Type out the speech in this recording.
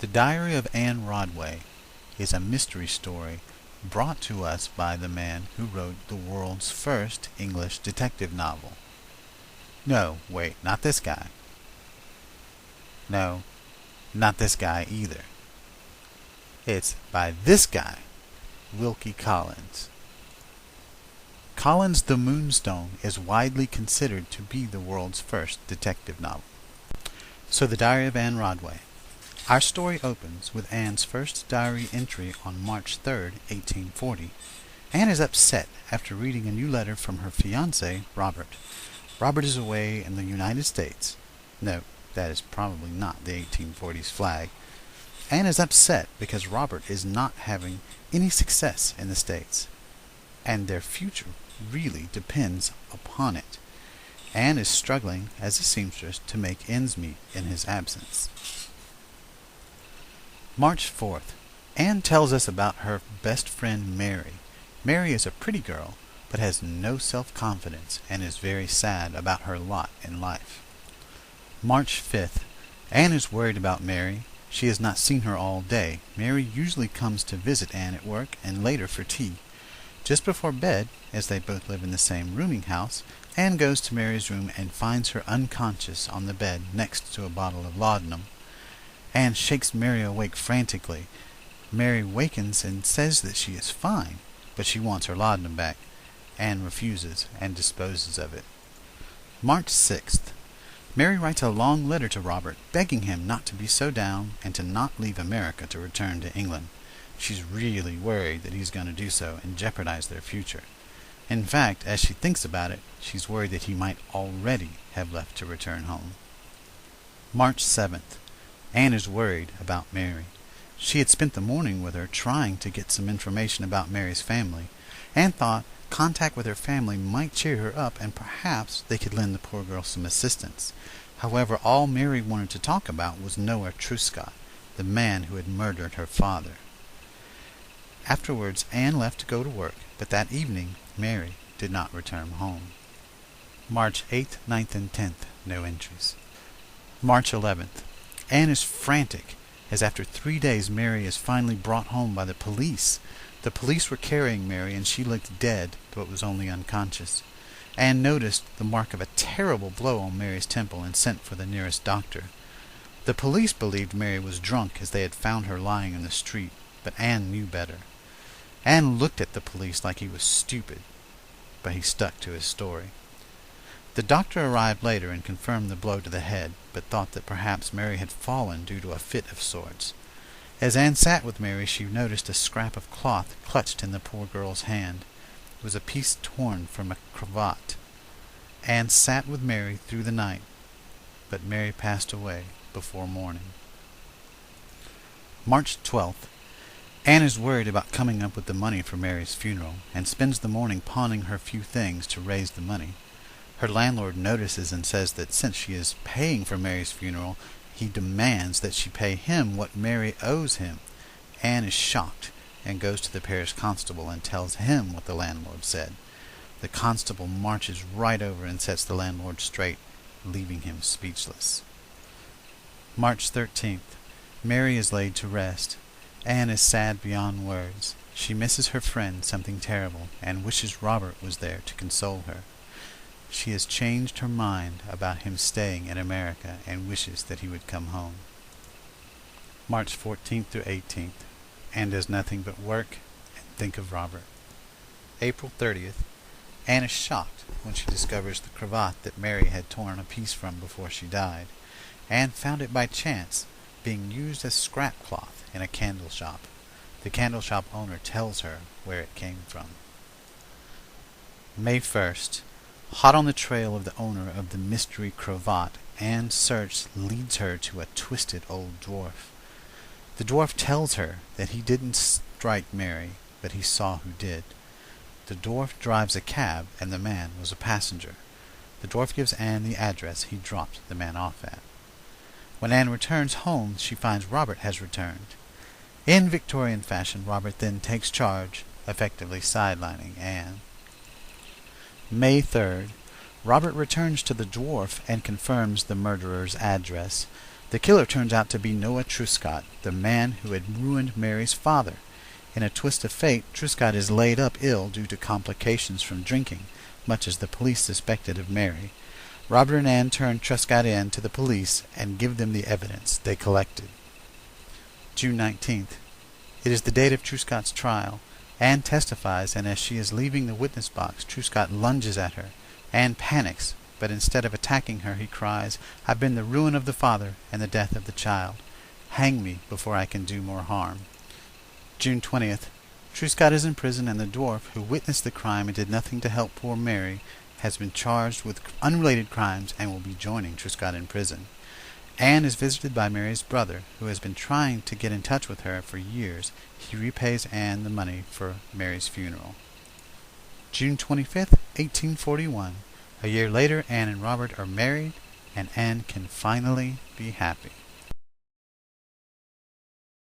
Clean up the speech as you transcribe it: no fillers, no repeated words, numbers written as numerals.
The Diary of Anne Rodway is a mystery story brought to us by the man who wrote the world's first English detective novel. No, wait, not this guy. No, not this guy either. It's by this guy, Wilkie Collins. Collins' The Moonstone is widely considered to be the world's first detective novel. So the Diary of Anne Rodway. Our story opens with Anne's first diary entry on March 3rd, 1840. Anne is upset after reading a new letter from her fiancé, Robert. Robert is away in the United States. No, that is probably not the 1840s flag. Anne is upset because Robert is not having any success in the States, and their future really depends upon it. Anne is struggling as a seamstress to make ends meet in his absence. March 4th. Anne tells us about her best friend Mary. Mary is a pretty girl, but has no self-confidence and is very sad about her lot in life. March 5th. Anne is worried about Mary. She has not seen her all day. Mary usually comes to visit Anne at work and later for tea. Just before bed, as they both live in the same rooming house, Anne goes to Mary's room and finds her unconscious on the bed next to a bottle of laudanum. Anne shakes Mary awake frantically. Mary wakens and says that she is fine, but she wants her laudanum back. Anne refuses and disposes of it. March 6th. Mary writes a long letter to Robert, begging him not to be so down and to not leave America to return to England. She's really worried that he's going to do so and jeopardize their future. In fact, as she thinks about it, she's worried that he might already have left to return home. March 7th. Anne is worried about Mary. She had spent the morning with her trying to get some information about Mary's family. Anne thought contact with her family might cheer her up and perhaps they could lend the poor girl some assistance. However, all Mary wanted to talk about was Noah Truscott, the man who had murdered her father. Afterwards, Anne left to go to work, but that evening Mary did not return home. March 8th, 9th, and 10th, no entries. March 11th. Anne is frantic, as after 3 days Mary is finally brought home by the police. The police were carrying Mary, and she looked dead, but was only unconscious. Anne noticed the mark of a terrible blow on Mary's temple and sent for the nearest doctor. The police believed Mary was drunk, as they had found her lying in the street, but Anne knew better. Anne looked at the police like he was stupid, but he stuck to his story. The doctor arrived later and confirmed the blow to the head, but thought that perhaps Mary had fallen due to a fit of sorts. As Anne sat with Mary, she noticed a scrap of cloth clutched in the poor girl's hand. It was a piece torn from a cravat. Anne sat with Mary through the night, but Mary passed away before morning. March 12th. Anne is worried about coming up with the money for Mary's funeral, and spends the morning pawning her few things to raise the money. Her landlord notices and says that since she is paying for Mary's funeral, he demands that she pay him what Mary owes him. Anne is shocked and goes to the parish constable and tells him what the landlord said. The constable marches right over and sets the landlord straight, leaving him speechless. March 13th. Mary is laid to rest. Anne is sad beyond words. She misses her friend something terrible and wishes Robert was there to console her. She has changed her mind about him staying in America and wishes that he would come home. March 14th through 18th. Anne does nothing but work and think of Robert. April 30th. Anne is shocked when she discovers the cravat that Mary had torn a piece from before she died. Anne found it by chance, being used as scrap cloth in a candle shop. The candle shop owner tells her where it came from. May 1st. Hot on the trail of the owner of the mystery cravat, Anne's search leads her to a twisted old dwarf. The dwarf tells her that he didn't strike Mary, but he saw who did. The dwarf drives a cab, and the man was a passenger. The dwarf gives Anne the address he dropped the man off at. When Anne returns home, she finds Robert has returned. In Victorian fashion, Robert then takes charge, effectively sidelining Anne. May 3rd. Robert returns to the dwarf and confirms the murderer's address. The killer turns out to be Noah Truscott, the man who had ruined Mary's father. In a twist of fate, Truscott is laid up ill due to complications from drinking, much as the police suspected of Mary. Robert and Anne turn Truscott in to the police and give them the evidence they collected. June 19th. It is the date of Truscott's trial. Anne testifies, and as she is leaving the witness box, Truscott lunges at her. Anne panics, but instead of attacking her, he cries, "I've been the ruin of the father and the death of the child. Hang me before I can do more harm." June 20th. Truscott is in prison, and the dwarf, who witnessed the crime and did nothing to help poor Mary, has been charged with unrelated crimes and will be joining Truscott in prison. Anne is visited by Mary's brother, who has been trying to get in touch with her for years. He repays Anne the money for Mary's funeral. June 25th, 1841. A year later, Anne and Robert are married, and Anne can finally be happy.